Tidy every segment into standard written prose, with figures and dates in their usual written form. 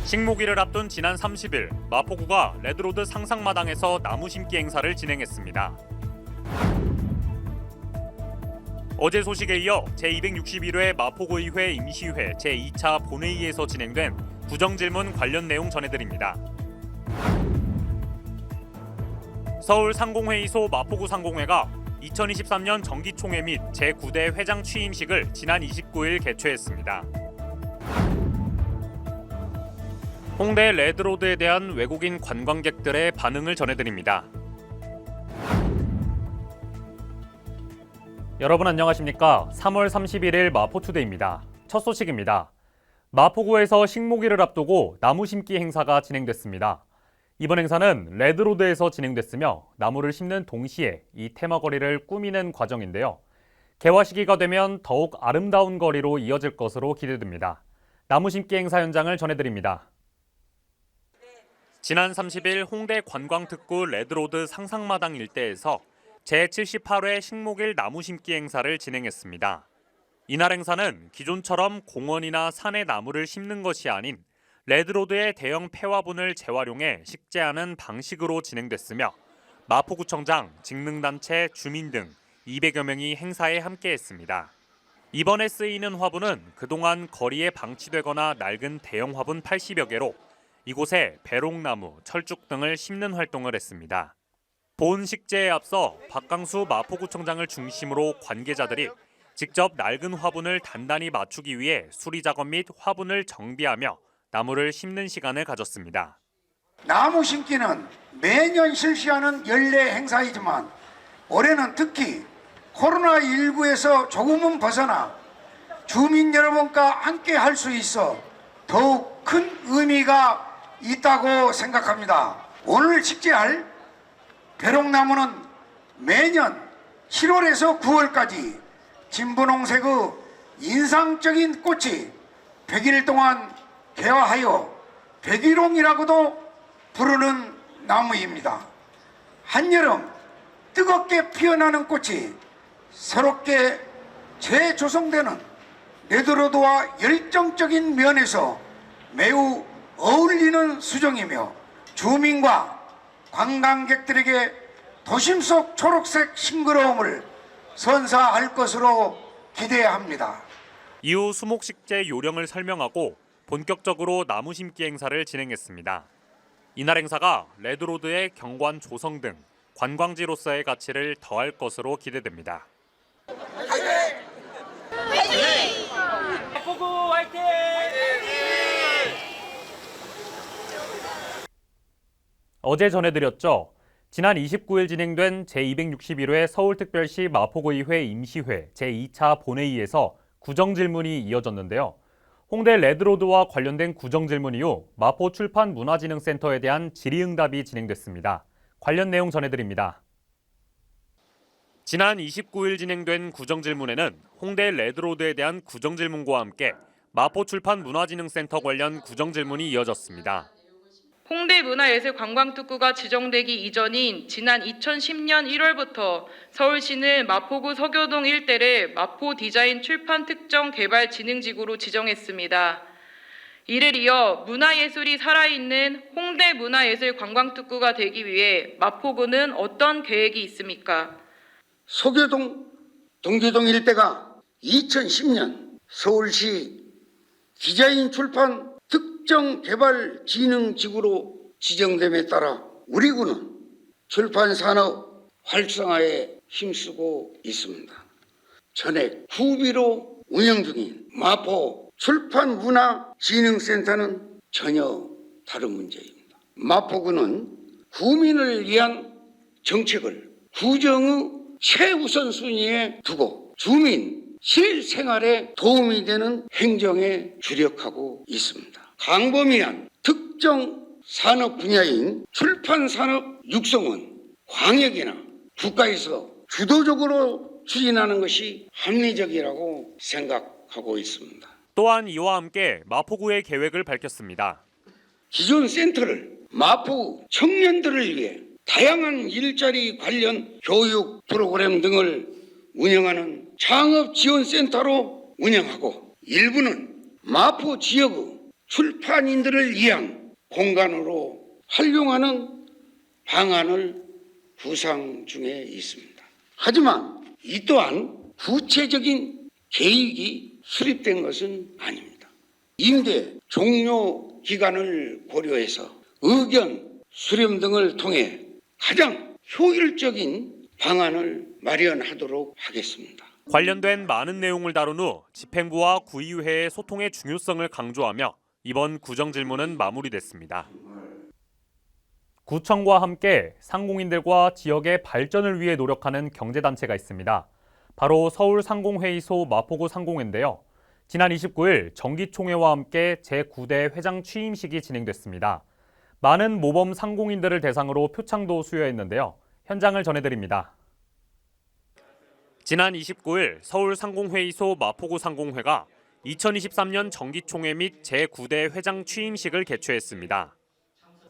식목일을 앞둔 지난 30일 마포구가 레드로드 상상마당에서 나무 심기 행사를 진행했습니다. 어제 소식에 이어 제261회 마포구의회 임시회 제2차 본회의에서 진행된 구정질문 관련 내용 전해드립니다. 서울 상공회의소 마포구 상공회가 2023년 정기총회 및 제9대 회장 취임식을 지난 29일 개최했습니다. 홍대 레드로드에 대한 외국인 관광객들의 반응을 전해드립니다. 여러분 안녕하십니까? 3월 31일 마포투데이입니다. 첫 소식입니다. 마포구에서 식목일을 앞두고 나무 심기 행사가 진행됐습니다. 이번 행사는 레드로드에서 진행됐으며 나무를 심는 동시에 이 테마거리를 꾸미는 과정인데요. 개화 시기가 되면 더욱 아름다운 거리로 이어질 것으로 기대됩니다. 나무 심기 행사 현장을 전해드립니다. 지난 30일 홍대 관광특구 레드로드 상상마당 일대에서 제78회 식목일 나무 심기 행사를 진행했습니다. 이날 행사는 기존처럼 공원이나 산에 나무를 심는 것이 아닌 레드로드의 대형 폐화분을 재활용해 식재하는 방식으로 진행됐으며 마포구청장, 직능단체, 주민 등 200여 명이 행사에 함께했습니다. 이번에 쓰이는 화분은 그동안 거리에 방치되거나 낡은 대형 화분 80여 개로 이곳에 배롱나무, 철쭉 등을 심는 활동을 했습니다. 본 식재에 앞서 박강수 마포구청장을 중심으로 관계자들이 직접 낡은 화분을 단단히 맞추기 위해 수리 작업 및 화분을 정비하며 나무를 심는 시간을 가졌습니다. 나무 심기는 매년 실시하는 연례 행사이지만 올해는 특히 코로나19에서 조금은 벗어나 주민 여러분과 함께 할 수 있어 더욱 큰 의미가 있다고 생각합니다. 오늘 식재할 배롱나무는 매년 7월에서 9월까지 진분홍색의 인상적인 꽃이 100일 동안 개화하여 백일홍이라고도 부르는 나무입니다. 한여름 뜨겁게 피어나는 꽃이 새롭게 재조성되는 레드로드와 열정적인 면에서 매우 어울리는 수종이며 주민과 관광객들에게 도심 속 초록색 싱그러움을 선사할 것으로 기대합니다. 이후 수목식재 요령을 설명하고 본격적으로 나무 심기 행사를 진행했습니다. 이날 행사가 레드로드의 경관 조성 등 관광지로서의 가치를 더할 것으로 기대됩니다. 화이팅! 화이팅! 마포구 화이팅! 어제 전해드렸죠. 지난 29일 진행된 제261회 서울특별시 마포구의회 임시회 제2차 본회의에서 구정질문이 이어졌는데요. 홍대 레드로드와 관련된 구정질문 이후 마포출판문화진흥센터에 대한 질의응답이 진행됐습니다. 관련 내용 전해드립니다. 지난 29일 진행된 구정질문에는 홍대 레드로드에 대한 구정질문과 함께 마포출판문화진흥센터 관련 구정질문이 이어졌습니다. 홍대문화예술관광특구가 지정되기 이전인 지난 2010년 1월부터 서울시는 마포구 서교동 일대를 마포디자인 출판 특정 개발 진흥지구로 지정했습니다. 이를 이어 문화예술이 살아있는 홍대문화예술관광특구가 되기 위해 마포구는 어떤 계획이 있습니까? 서교동, 동교동 일대가 2010년 서울시 디자인 출판 특정 개발 진흥지구로 지정됨에 따라 우리 구는 출판 산업 활성화에 힘쓰고 있습니다. 전액 후비로 운영 중인 마포 출판문화진흥센터는 전혀 다른 문제입니다. 마포구는 구민을 위한 정책을 구정의 최우선순위에 두고 주민 실생활에 도움이 되는 행정에 주력하고 있습니다. 광범위한 특정 산업 분야인 출판 산업 육성은 광역이나 국가에서 주도적으로 추진하는 것이 합리적이라고 생각하고 있습니다. 또한 이와 함께 마포구의 계획을 밝혔습니다. 기존 센터를 마포 청년들을 위해 다양한 일자리 관련 교육 프로그램 등을 운영하는 창업지원센터로 운영하고 일부는 마포 지역의 출판인들을 위한 공간으로 활용하는 방안을 구상 중에 있습니다. 하지만 이 또한 구체적인 계획이 수립된 것은 아닙니다. 임대 종료 기간을 고려해서 의견 수렴 등을 통해 가장 효율적인 방안을 마련하도록 하겠습니다. 관련된 많은 내용을 다룬 후 집행부와 구의회의 소통의 중요성을 강조하며 이번 구정질문은 마무리됐습니다. 구청과 함께 상공인들과 지역의 발전을 위해 노력하는 경제단체가 있습니다. 바로 서울상공회의소 마포구 상공회인데요. 지난 29일 정기총회와 함께 제9대 회장 취임식이 진행됐습니다. 많은 모범 상공인들을 대상으로 표창도 수여했는데요. 현장을 전해드립니다. 지난 29일 서울상공회의소 마포구 상공회가 2023년 정기총회 및 제9대 회장 취임식을 개최했습니다.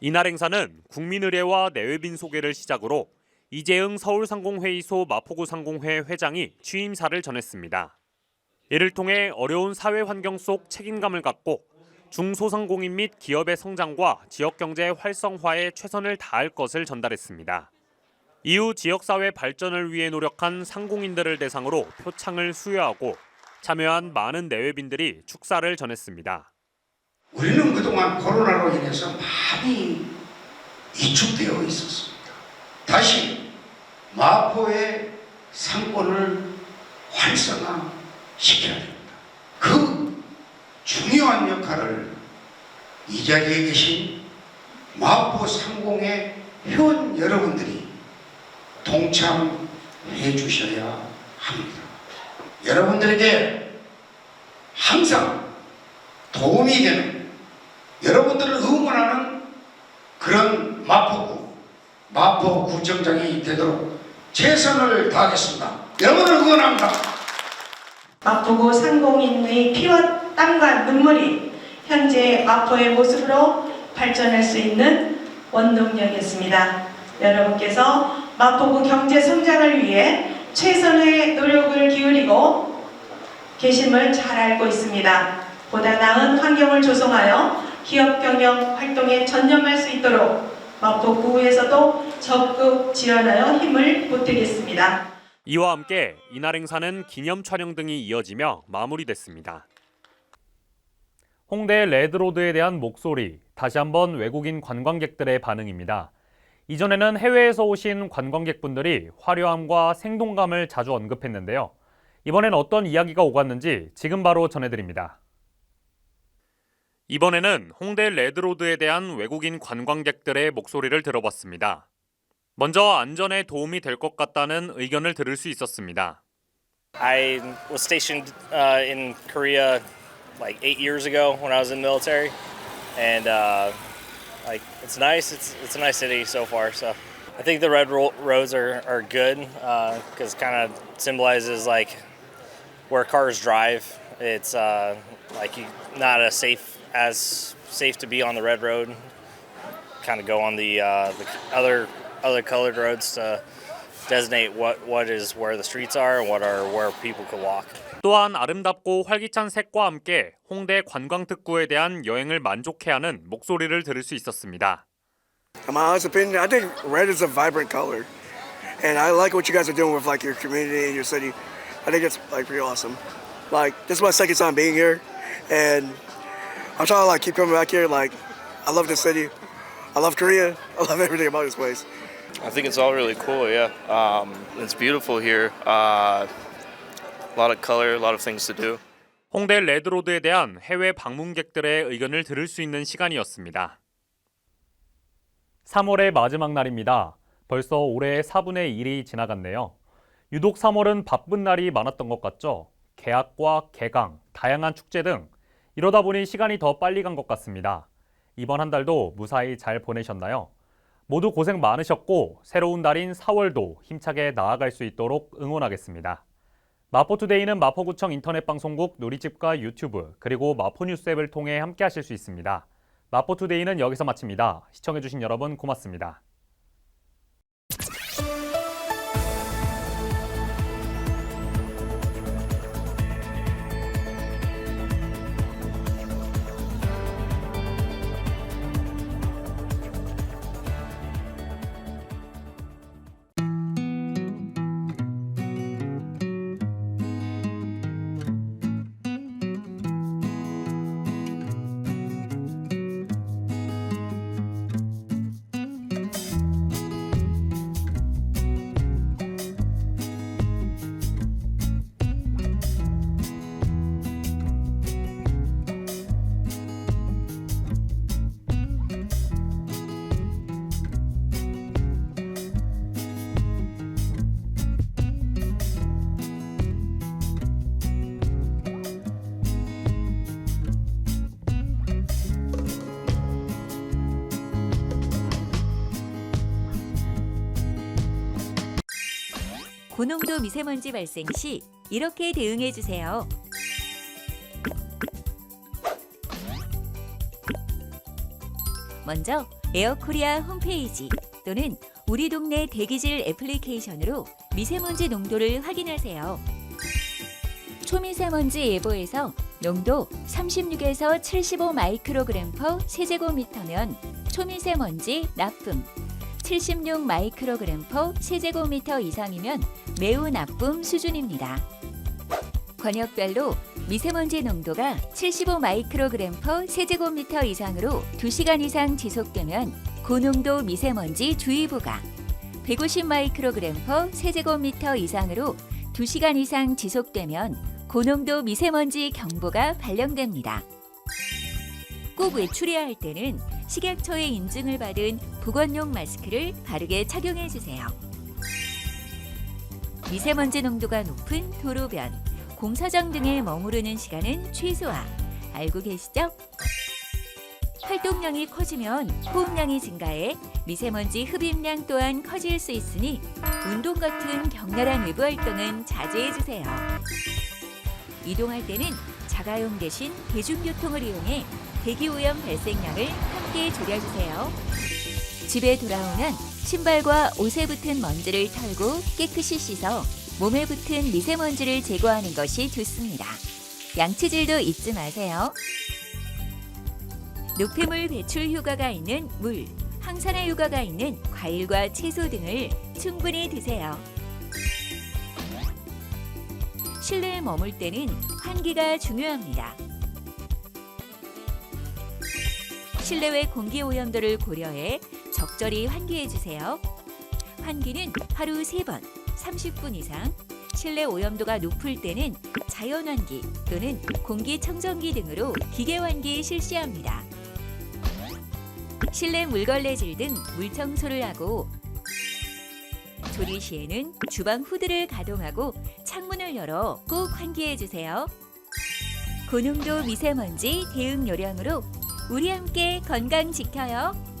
이날 행사는 국민의례와 내외빈 소개를 시작으로 이재흥 서울상공회의소 마포구 상공회 회장이 취임사를 전했습니다. 이를 통해 어려운 사회 환경 속 책임감을 갖고 중소상공인 및 기업의 성장과 지역경제 활성화에 최선을 다할 것을 전달했습니다. 이후 지역사회 발전을 위해 노력한 상공인들을 대상으로 표창을 수여하고 참여한 많은 내외빈들이 축사를 전했습니다. 우리는 그동안 코로나로 인해서 많이 위축되어 있었습니다. 다시 마포의 상권을 활성화시켜야 됩니다. 그 중요한 역할을 이 자리에 계신 마포 상공의 회원 여러분들이 동참해 주셔야 합니다. 여러분들에게 항상 도움이 되는, 여러분들을 응원하는 그런 마포구청장이 되도록 최선을 다하겠습니다. 여러분을 응원합니다. 마포구 상공인의 피와 땀과 눈물이 현재 마포의 모습으로 발전할 수 있는 원동력이었습니다. 여러분께서 마포구 경제 성장을 위해 최선의 노력을 기울이고 계심을 잘 알고 있습니다. 보다 나은 환경을 조성하여 기업 경영 활동에 전념할 수 있도록 마포구에서도 적극 지원하여 힘을 보태겠습니다. 이와 함께 이날 행사는 기념 촬영 등이 이어지며 마무리됐습니다. 홍대 레드로드에 대한 목소리, 다시 한번 외국인 관광객들의 반응입니다. 이전에는 해외에서 오신 관광객분들이 화려함과 생동감을 자주 언급했는데요. 이번엔 어떤 이야기가 오갔는지 지금 바로 전해드립니다. 이번에는 홍대 레드로드에 대한 외국인 관광객들의 목소리를 들어봤습니다. 먼저 안전에 도움이 될 것 같다는 의견을 들을 수 있었습니다. I was stationed in Korea like 8 years ago when I was in the military, and like it's nice. It's a nice city so far. So I think the red roads are good because it kind of symbolizes like where cars drive. It's like not as safe to be on the red road. Kind of go on the other colored roads to designate what is where the streets are and what are where people could walk. 또한 아름답고 활기찬 색과 함께 홍대 관광특구에 대한 여행을 만족해하는 목소리를 들을 수 있었습니다. In my honest opinion, I think red is a vibrant color, and I like what you guys are doing with like your community and your city. I think it's like pretty awesome. Like this is my second time being here, and I'm trying to like keep coming back here. Like I love this city, I love Korea, I love everything about this place. I think it's all really cool. Yeah, it's beautiful here. A lot of color, a lot of things to do. 홍대 레드로드에 대한 해외 방문객들의 의견을 들을 수 있는 시간이었습니다. 3월의 마지막 날입니다. 벌써 올해의 4분의 1이 지나갔네요. 유독 3월은 바쁜 날이 많았던 것 같죠? 개학과 개강, 다양한 축제 등 이러다 보니 시간이 더 빨리 간 것 같습니다. 이번 한 달도 무사히 잘 보내셨나요? 모두 고생 많으셨고 새로운 달인 4월도 힘차게 나아갈 수 있도록 응원하겠습니다. 마포투데이는 마포구청 인터넷방송국 누리집과 유튜브 그리고 마포뉴스 앱을 통해 함께 하실 수 있습니다. 마포투데이는 여기서 마칩니다. 시청해주신 여러분 고맙습니다. 고농도 미세먼지 발생 시 이렇게 대응해 주세요. 먼저 에어코리아 홈페이지 또는 우리 동네 대기질 애플리케이션으로 미세먼지 농도를 확인하세요. 초미세먼지 예보에서 농도 36에서 75 마이크로그램 퍼 세제곱미터면 초미세먼지 나쁨, 76 마이크로그램 퍼 세제곱미터 이상이면 매우 나쁨 수준입니다. 권역별로 미세먼지 농도가 75 마이크로그램 퍼 세제곱미터 이상으로 2시간 이상 지속되면 고농도 미세먼지 주의보가, 150 마이크로그램 퍼 세제곱미터 이상으로 2시간 이상 지속되면 고농도 미세먼지 경보가 발령됩니다. 꼭 외출해야 할 때는 식약처의 인증을 받은 보건용 마스크를 바르게 착용해 주세요. 미세먼지 농도가 높은 도로변, 공사장 등에 머무르는 시간은 최소화. 알고 계시죠? 활동량이 커지면 호흡량이 증가해 미세먼지 흡입량 또한 커질 수 있으니 운동 같은 격렬한 외부 활동은 자제해 주세요. 이동할 때는 자가용 대신 대중교통을 이용해 대기오염 발생량을 함께 줄여주세요. 집에 돌아오면 신발과 옷에 붙은 먼지를 털고 깨끗이 씻어 몸에 붙은 미세먼지를 제거하는 것이 좋습니다. 양치질도 잊지 마세요. 노폐물 배출 효과가 있는 물, 항산화 효과가 있는 과일과 채소 등을 충분히 드세요. 실내에 머물 때는 환기가 중요합니다. 실내외 공기 오염도를 고려해 적절히 환기해 주세요. 환기는 하루 3번, 30분 이상, 실내 오염도가 높을 때는 자연환기 또는 공기청정기 등으로 기계환기 실시합니다. 실내 물걸레질 등 물청소를 하고 조리 시에는 주방 후드를 가동하고 창문을 열어 꼭 환기해 주세요. 고농도 미세먼지 대응 요령으로 우리 함께 건강 지켜요.